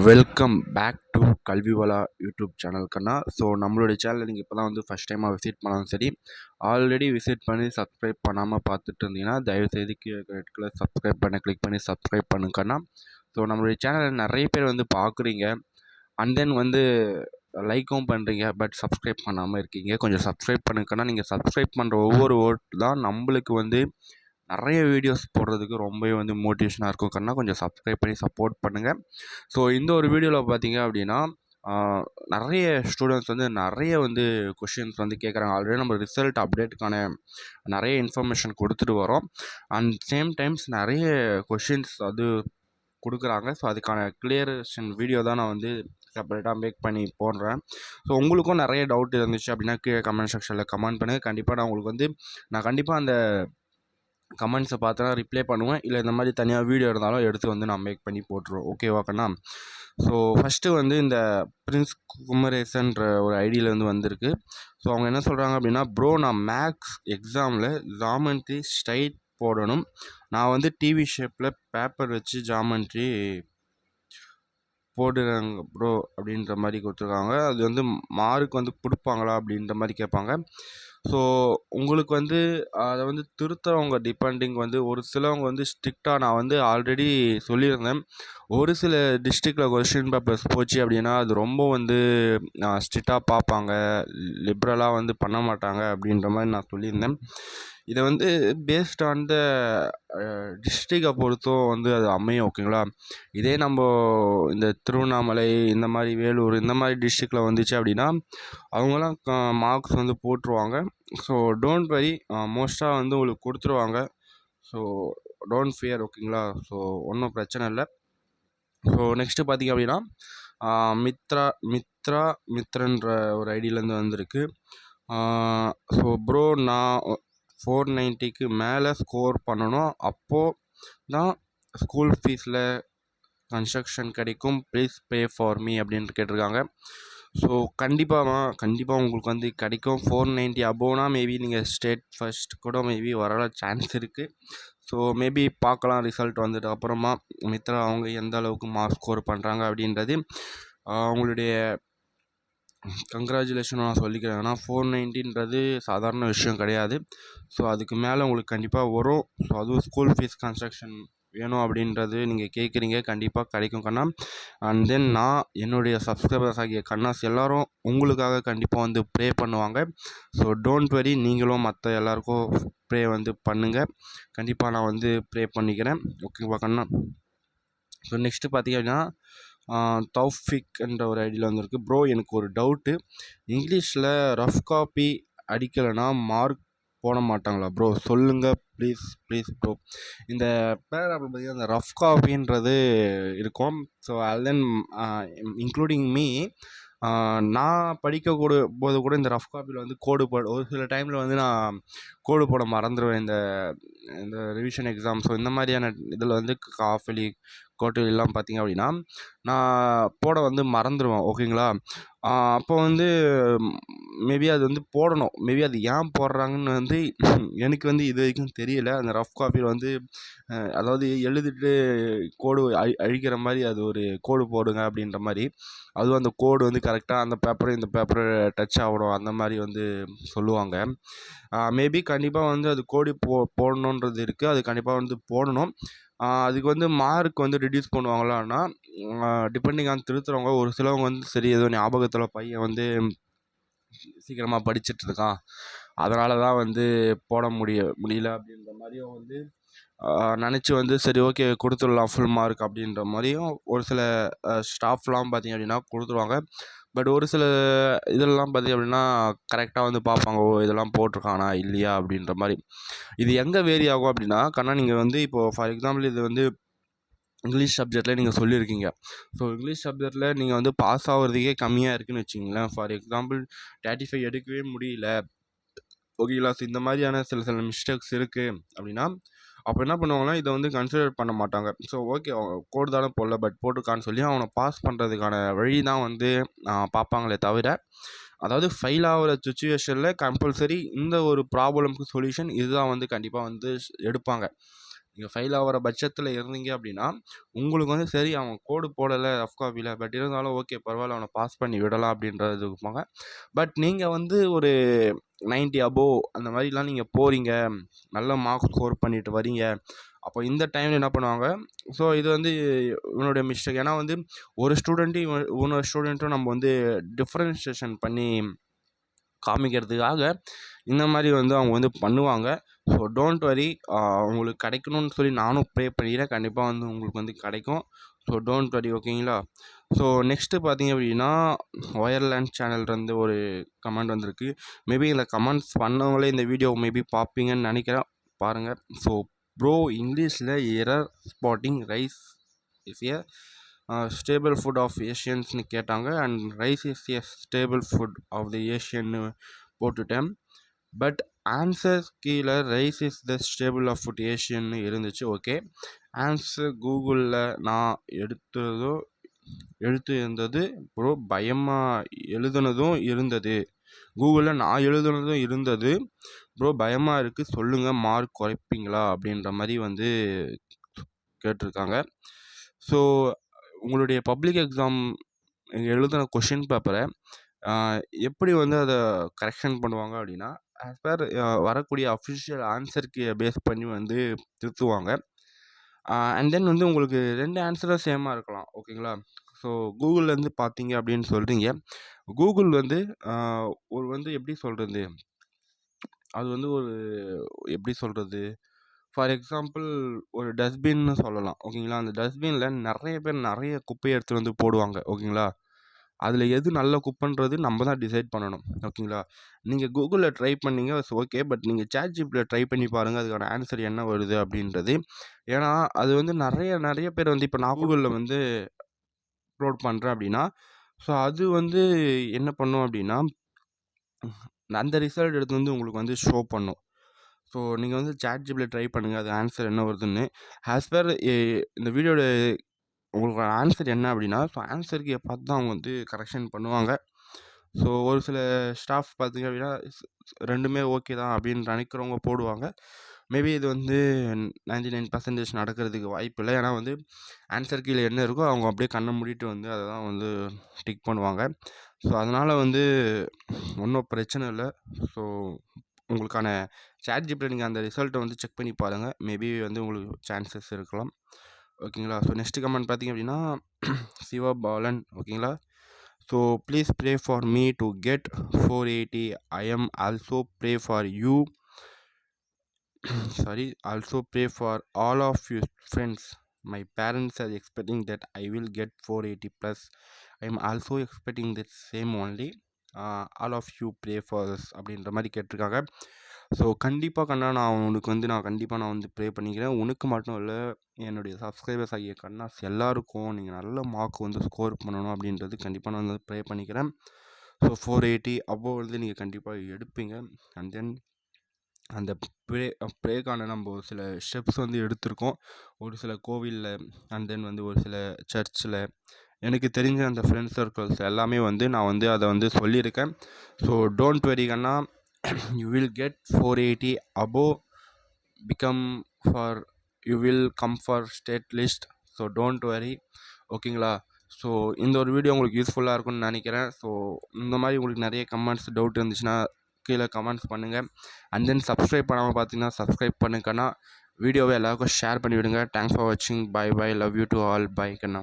Welcome back to Kalviwala YouTube channel கண்ணா. So நம்மளுடைய சேனலில் நீங்கள் இப்போ தான் வந்து ஃபஸ்ட் டைமாக விசிட் பண்ணாலும் சரி, ஆல்ரெடி விசிட் பண்ணி சப்ஸ்கிரைப் பண்ணாமல் பார்த்துட்டு இருந்தீங்கன்னா தயவுசெய்து கீழே ரெட் கலர் சப்ஸ்கிரைப் பண்ண கிளிக் பண்ணி சப்ஸ்கிரைப் பண்ணுங்கண்ணா. ஸோ நம்மளுடைய சேனலில் நிறைய பேர் வந்து பார்க்குறீங்க அண்ட் தென் வந்து லைக்கும் பண்ணுறீங்க, பட் சப்ஸ்கிரைப் பண்ணாமல் இருக்கீங்க. கொஞ்சம் சப்ஸ்கிரைப் பண்ணுங்கண்ணா. நீங்கள் சப்ஸ்கிரைப் பண்ணுற ஒவ்வொரு ஓட்டு தான் நம்மளுக்கு வந்து நிறைய வீடியோஸ் போடுறதுக்கு ரொம்பவே வந்து மோட்டிவேஷனாக இருக்கும் கண்ணா. கொஞ்சம் சப்ஸ்கிரைப் பண்ணி சப்போர்ட் பண்ணுங்கள். ஸோ இந்த ஒரு வீடியோவில் பார்த்தீங்க அப்படின்னா நிறைய ஸ்டூடெண்ட்ஸ் வந்து நிறைய வந்து கொஷின்ஸ் வந்து கேட்குறாங்க. ஆல்ரெடி நம்ம ரிசல்ட் அப்டேட்டுக்கான நிறைய இன்ஃபர்மேஷன் கொடுத்துட்டு வரோம். அண்ட் சேம் டைம்ஸ் நிறைய கொஷின்ஸ் அது கொடுக்குறாங்க. ஸோ அதுக்கான கிளியரேஷன் வீடியோ தான் நான் வந்து செப்பரேட்டாக மேக் பண்ணி போடுறேன். ஸோ உங்களுக்கும் நிறைய டவுட் இருந்துச்சு அப்படின்னா கீழே கமெண்ட் செக்ஷனில் கமெண்ட் பண்ணுங்கள். கண்டிப்பாக நான் உங்களுக்கு வந்து கண்டிப்பாக அந்த கமெண்ட்ஸை பார்த்தா ரிப்ளை பண்ணுவேன். இல்லை இந்த மாதிரி தனியாக வீடியோ இருந்தாலும் எடுத்து வந்து நான் மேக் பண்ணி போட்டுருவோம். ஓகேவாக்கண்ணா? ஸோ ஃபஸ்ட்டு வந்து இந்த பிரின்ஸ் குமரேசன்ற ஒரு ஐடியில் வந்து வந்திருக்கு. ஸோ அவங்க என்ன சொல்கிறாங்க அப்படின்னா, ப்ரோ நான் மேக்ஸ் எக்ஸாமில் ஜாமெண்ட்ரி ஸ்ட்ரைட் போடணும், நான் வந்து டிவி ஷேப்பில் பேப்பர் வச்சு ஜாமெண்ட்ரி போடுறாங்க ப்ரோ அப்படின்ற மாதிரி கொடுத்துருக்காங்க. அது வந்து மார்க் வந்து கொடுப்பாங்களா அப்படின்ற மாதிரி கேட்பாங்க. ஸோ உங்களுக்கு வந்து அதை வந்து திருத்தவங்க டிபெண்டிங் வந்து ஒரு சிலவங்க வந்து ஸ்ட்ரிக்டாக, நான் வந்து ஆல்ரெடி சொல்லியிருந்தேன், ஒரு சில டிஸ்ட்ரிக்டில் கொஸ்டின் பேப்பர்ஸ் போச்சு அப்படின்னா அது ரொம்ப வந்து ஸ்ட்ரிக்டாக பார்ப்பாங்க, லிப்ரலாக வந்து பண்ண மாட்டாங்க அப்படின்ற மாதிரி நான் சொல்லியிருந்தேன். இதை வந்து பேஸ்ட் ஆன் த டிஸ்ட்ரிக்டை பொறுத்தும் வந்து அது அமையும். ஓகேங்களா? இதே நம்ம இந்த திருவண்ணாமலை இந்த மாதிரி வேலூர் இந்த மாதிரி டிஸ்ட்ரிக்டில் வந்துச்சு அப்படின்னா அவங்களாம் மார்க்ஸ் வந்து போட்டுருவாங்க. ஸோ டோன்ட் வரி, மோஸ்ட்டாக வந்து உங்களுக்கு கொடுத்துருவாங்க. So don't fear. ஓகேங்களா? ஸோ ஒன்றும் பிரச்சனை இல்லை. ஸோ நெக்ஸ்ட்டு பார்த்திங்க அப்படின்னா மித்ரன்ற ஒரு ஐடியிலேருந்து வந்திருக்கு. ஸோ ப்ரோ நான் 490க்கு மேலே ஸ்கோர் பண்ணணும், அப்போது தான் ஸ்கூல் ஃபீஸில் கன்ஸ்ட்ரக்ஷன் கிடைக்கும், ப்ளீஸ் பே ஃபார் மீ அப்படின்ட்டு கேட்டிருக்காங்க. ஸோ கண்டிப்பாக உங்களுக்கு வந்து கிடைக்கும். 490 அபோவ்னா மேபி நீங்கள் ஸ்டேட் ஃபர்ஸ்ட் கூட மேபி வர சான்ஸ் இருக்குது. ஸோ மேபி பார்க்கலாம் ரிசல்ட் வந்துட்டு அப்புறமா மித்ரா அவங்க எந்த அளவுக்கு மார்க் ஸ்கோர் பண்ணுறாங்க அப்படின்றது. அவங்களுடைய கங்க்ராச்சுலேஷன் நான் சொல்லிக்கிறேன். ஏன்னா 490ன்றது சாதாரண விஷயம் கிடையாது. ஸோ அதுக்கு மேலே உங்களுக்கு கண்டிப்பாக வரும். ஸோ அதுவும் ஸ்கூல் ஃபீஸ் கன்ஸ்ட்ரக்ஷன் வேணும் அப்படின்றது நீங்கள் கேட்குறீங்க, கண்டிப்பாக கிடைக்கும் கண்ணா. அண்ட் தென் நான் என்னுடைய சப்ஸ்கிரைபர்ஸ் ஆகிய கண்ணாஸ் எல்லோரும் உங்களுக்காக கண்டிப்பாக வந்து ப்ரே பண்ணுவாங்க. ஸோ டோன்ட் வரி, நீங்களும் மற்ற எல்லாேருக்கும் ப்ரே வந்து பண்ணுங்கள். கண்டிப்பாக நான் வந்து ப்ரே பண்ணிக்கிறேன். ஓகேவா கண்ணா? ஸோ நெக்ஸ்ட்டு பார்த்திங்க அப்படின்னா தௌஃபிக் என்ற ஒரு ஐடியில் வந்திருக்கு. ப்ரோ எனக்கு ஒரு டவுட்டு, இங்கிலீஷில் ரஃப் காப்பி அடிக்கலைன்னா மார்க் போட மாட்டாங்களா ப்ரோ? சொல்லுங்கள் ப்ளீஸ் ப்ரோ. இந்த பேராகிராஃபில் பார்த்திங்கன்னா அந்த ரஃப் காப்பின்றது இருக்கும். ஸோ தென் இன்க்ளூடிங் மீ, நான் படிக்கக்கூடிய போது கூட இந்த ரஃப் காப்பியில் வந்து கோடு ஒரு சில டைமில் வந்து நான் கோடு போட மறந்துடுவேன். இந்த ரிவிஷன் எக்ஸாம் ஸோ இந்த மாதிரியான இதில் வந்து காஃபலி கோட்டையெல்லாம் பார்த்திங்க அப்படின்னா நான் போட வந்து மறந்துடுவேன். ஓகேங்களா? அப்போ வந்து மேபி அது வந்து போடணும். மேபி அது ஏன் போடுறாங்கன்னு வந்து எனக்கு வந்து இது வரைக்கும் தெரியல. அந்த ரஃப் காப்பியில் வந்து அதாவது எழுதிட்டு கோடு அழிக்கிற மாதிரி அது ஒரு கோடு போடுங்க அப்படின்ற மாதிரி. அதுவும் அந்த கோடு வந்து கரெக்டாக அந்த பேப்பரும் இந்த பேப்பரை டச் ஆகணும், அந்த மாதிரி வந்து சொல்லுவாங்க. மேபி கண்டிப்பாக வந்து அது கோடு போடணுன்றது இருக்குது. அது கண்டிப்பாக வந்து போடணும். அதுக்கு வந்து மார்க் வந்து ரெடியூஸ் பண்ணுவாங்களான்னா டிபெண்டிங் ஆன் திருத்துறவங்க. ஒரு சிலவங்க வந்து சரி ஏதோ ஞாபகத்தில் பையன் வந்து சீக்கிரமாக படிச்சிட்ருக்கான், அதனால தான் வந்து போட முடியல அப்படின்ற மாதிரியும் வந்து நினச்சி வந்து சரி ஓகே கொடுத்துடலாம் ஃபுல் மார்க் அப்படின்ற மாதிரியும் ஒரு சில ஸ்டாஃப்லாம் பார்த்திங்க அப்படின்னா கொடுத்துருவாங்க. பட் ஒரு சில இதெல்லாம் பார்த்திங்க அப்படின்னா கரெக்டாக வந்து பார்ப்பாங்க, ஓ இதெல்லாம் போட்டிருக்கானா இல்லையா அப்படின்ற மாதிரி. இது எங்கே வேரி ஆகும் அப்படின்னா கண்ணா, நீங்கள் வந்து இப்போது ஃபார் எக்ஸாம்பிள் இது வந்து இங்கிலீஷ் சப்ஜெக்டில் நீங்கள் சொல்லியிருக்கீங்க. ஸோ இங்கிலீஷ் சப்ஜெக்டில் நீங்கள் வந்து பாஸ் ஆகிறதுக்கே கம்மியாக இருக்குதுன்னு வச்சிங்களேன். ஃபார் எக்ஸாம்பிள் 35 எடுக்கவே முடியல, ஓகேங்களா? ஸோ இந்த மாதிரியான சில மிஸ்டேக்ஸ் இருக்குது அப்படின்னா அப்போ என்ன பண்ணுவாங்கன்னா இதை வந்து கன்சிடர் பண்ண மாட்டாங்க. ஸோ ஓகே கோடு தானே போடல பட் போட்டிருக்கான்னு சொல்லி அவனை பாஸ் பண்ணுறதுக்கான வழி தான் வந்து பார்ப்பாங்களே தவிர, அதாவது ஃபெயில் ஆகிற சுச்சுவேஷனில் கம்பல்சரி இந்த ஒரு ப்ராப்ளம்க்கு சொல்யூஷன் இதுதான் வந்து கண்டிப்பாக வந்து எடுப்பாங்க. நீங்கள் ஃபெயில் ஆகிற பட்சத்தில் இருந்தீங்க அப்படின்னா உங்களுக்கு வந்து சரி அவன் கோடு போடலை ரஃப் காப்பியில், பட் இருந்தாலும் ஓகே பரவாயில்ல அவனை பாஸ் பண்ணி விடலாம் அப்படின்றது இருப்பாங்க. பட் நீங்கள் வந்து ஒரு 90 அபோவ் அந்த மாதிரிலாம் நீங்கள் போகிறீங்க, நல்ல மார்க் ஸ்கோர் பண்ணிட்டு வரீங்க, அப்போ இந்த டைமில் என்ன பண்ணுவாங்க, ஸோ இது வந்து இவனுடைய மிஸ்டேக். ஏன்னா வந்து ஒரு ஸ்டூடெண்ட்டும் இன்னொரு ஸ்டூடெண்ட்டும் நம்ம வந்து டிஃப்ரென்ஷியேஷன் பண்ணி காமிக்கிறதுக்காக இந்த மாதிரி வந்து அவங்க வந்து பண்ணுவாங்க. ஸோ டோன்ட் வரி, உங்களுக்கு கிடைக்கணும்னு சொல்லி நானும் ப்ரே பண்ணிக்கிறேன். கண்டிப்பாக வந்து உங்களுக்கு வந்து கிடைக்கும். ஸோ டோன்ட் வரி, ஓகேங்களா. ஸோ நெக்ஸ்ட்டு பார்த்தீங்க அப்படின்னா ஒயர்லேண்ட் சேனல்லேருந்து ஒரு கமெண்ட் வந்திருக்கு. மேபி இந்த கமெண்ட்ஸ் பண்ணவங்களே இந்த வீடியோ மேபி பார்ப்பீங்கன்னு நினைக்கிறேன், பாருங்கள். ஸோ ப்ரோ, இங்கிலீஷில் error spotting rice is a staple food of ஏஷியன்ஸ்னு கேட்டாங்க. And rice is a staple food of the ஏஷியன்னு போட்டுட்டேன். பட் ஆன்சர் கீழே rice is the staple of food ஏஷியன்னு இருந்துச்சு. ஓகே, ஆன்சர் கூகுளில் நான் எழுத்து இருந்தது ப்ரோ, பயமாக எழுதுனதும் இருந்தது. கூகுளில் நான் எழுதுனதும் இருந்தது ப்ரோ, பயமாக இருக்குது, சொல்லுங்கள் மார்க் குறைப்பீங்களா அப்படின்ற மாதிரி வந்து கேட்டிருக்காங்க. ஸோ உங்களுடைய பப்ளிக் எக்ஸாம் எழுதின கொஷின் பேப்பரை எப்படி வந்து அதை கரெக்ஷன் பண்ணுவாங்க அப்படின்னா, ஆஸ் பர் வரக்கூடிய அஃபிஷியல் ஆன்சருக்கு பேஸ் பண்ணி வந்து திருத்துவாங்க. அண்ட் தென் வந்து உங்களுக்கு 2 ஆன்சரும் சேமாக இருக்கலாம், ஓகேங்களா. ஸோ கூகுள்லேருந்து பார்த்தீங்க அப்படின்னு சொல்கிறீங்க. கூகுள் வந்து ஒரு வந்து எப்படி சொல்கிறது, அது வந்து ஒரு எப்படி சொல்கிறது, ஃபார் எக்ஸாம்பிள் ஒரு டஸ்ட்பின்னு சொல்லலாம், ஓகேங்களா. அந்த டஸ்ட்பினில் நிறைய பேர் நிறைய குப்பையை எடுத்துகிட்டு வந்து போடுவாங்க, ஓகேங்களா. அதில் எது நல்ல குப்பைன்றது நம்ம தான் டிசைட் பண்ணணும், ஓகேங்களா. நீங்கள் கூகுளில் ட்ரை பண்ணீங்க ஓகே, பட் நீங்கள் ChatGPTயில் ட்ரை பண்ணி பாருங்கள் அதுக்கான ஆன்சர் என்ன வருது அப்படின்றது. ஏன்னா அது வந்து நிறைய பேர் வந்து இப்போ நான் கூகுளில் வந்து அப்லோட் பண்ணுறேன் அப்படின்னா, ஸோ அது வந்து என்ன பண்ணும் அப்படின்னா அந்த ரிசல்ட் எடுத்து வந்து உங்களுக்கு வந்து ஷோ பண்ணும். ஸோ நீங்கள் வந்து ChatGPTயில் ட்ரை பண்ணுங்கள் அது ஆன்சர் என்ன வருதுன்னு. ஆஸ் பர் இந்த வீடியோட உங்களுக்கு ஆன்சர் என்ன அப்படின்னா, ஸோ ஆன்சருக்கு பார்த்து தான் அவங்க வந்து கரெக்ஷன் பண்ணுவாங்க. ஸோ ஒரு சில ஸ்டாஃப் பார்த்திங்க அப்படின்னா ரெண்டுமே ஓகே தான் அப்படின்னு நினைக்கிறவங்க போடுவாங்க. மேபி இது வந்து 99% நடக்கிறதுக்கு வாய்ப்பு இல்லை. ஏன்னா வந்து ஆன்சர் கீழே என்ன இருக்கோ அவங்க அப்படியே கண்ணை மூடிட்டு வந்து அதை தான் வந்து டிக் பண்ணுவாங்க. ஸோ அதனால் வந்து ஒன்றும் பிரச்சனை இல்லை. ஸோ உங்களுக்கான ChatGPT நீங்கள் அந்த ரிசல்ட்டை வந்து செக் பண்ணி பாருங்கள், மேபி வந்து உங்களுக்கு சான்சஸ் இருக்கலாம், ஓகேங்களா. ஸோ நெக்ஸ்ட் கமெண்ட் பார்த்திங்க அப்படின்னா சிவா பாலன், ஓகேங்களா. So please pray for me to get 480. I am also pray for you, sorry, also pray for all of you friends. My parents are expecting that I will get 480 plus. I am also expecting the same only. All of you pray for us அப்படின்ற மாதிரி கேட்டிருக்காங்க. So கண்டிப்பாக கண்ணா நான் உனக்கு வந்து கண்டிப்பாக வந்து pray பண்ணிக்கிறேன். உனக்கு மட்டும் இல்லை, என்னுடைய சப்ஸ்கிரைபர்ஸ் ஆகிய கண்ணாஸ் எல்லாருக்கும் நீங்கள் நல்ல மார்க் வந்து ஸ்கோர் பண்ணணும் அப்படின்றது கண்டிப்பாக நான் வந்து ப்ரே பண்ணிக்கிறேன். ஸோ 480 அபோவ் வந்து நீங்கள் கண்டிப்பாக எடுப்பீங்க. அண்ட் தென் அந்த ப்ரேக்கான நம்ம ஒரு சில ஸ்டெப்ஸ் வந்து எடுத்திருக்கோம், ஒரு சில கோவிலில் அண்ட் தென் வந்து ஒரு சில சர்ச்சில் எனக்கு தெரிஞ்ச அந்த ஃப்ரெண்ட்ஸ் சர்க்கிள்ஸ் எல்லாமே வந்து நான் வந்து அதை வந்து சொல்லியிருக்கேன். ஸோ டோன்ட் வெரி கண்ணா, you will get 480 above become for you will come for state list. So don't worry, ஓகேங்களா. ஸோ இந்த ஒரு வீடியோ உங்களுக்கு யூஸ்ஃபுல்லாக இருக்கும்னு நினைக்கிறேன். ஸோ இந்த மாதிரி உங்களுக்கு நிறைய கமெண்ட்ஸ் டவுட் இருந்துச்சுன்னா கீழே கமெண்ட்ஸ் பண்ணுங்கள். அண்ட் தென் சப்ஸ்கிரைப் பண்ணாமல் பார்த்தீங்கன்னா சப்ஸ்கிரைப் பண்ணுங்கண்ணா. வீடியோவை எல்லாருக்கும் ஷேர் பண்ணிவிடுங்க. தேங்க்ஸ் ஃபார் வாட்சிங். Bye bye, love you to all. Bye Kanna.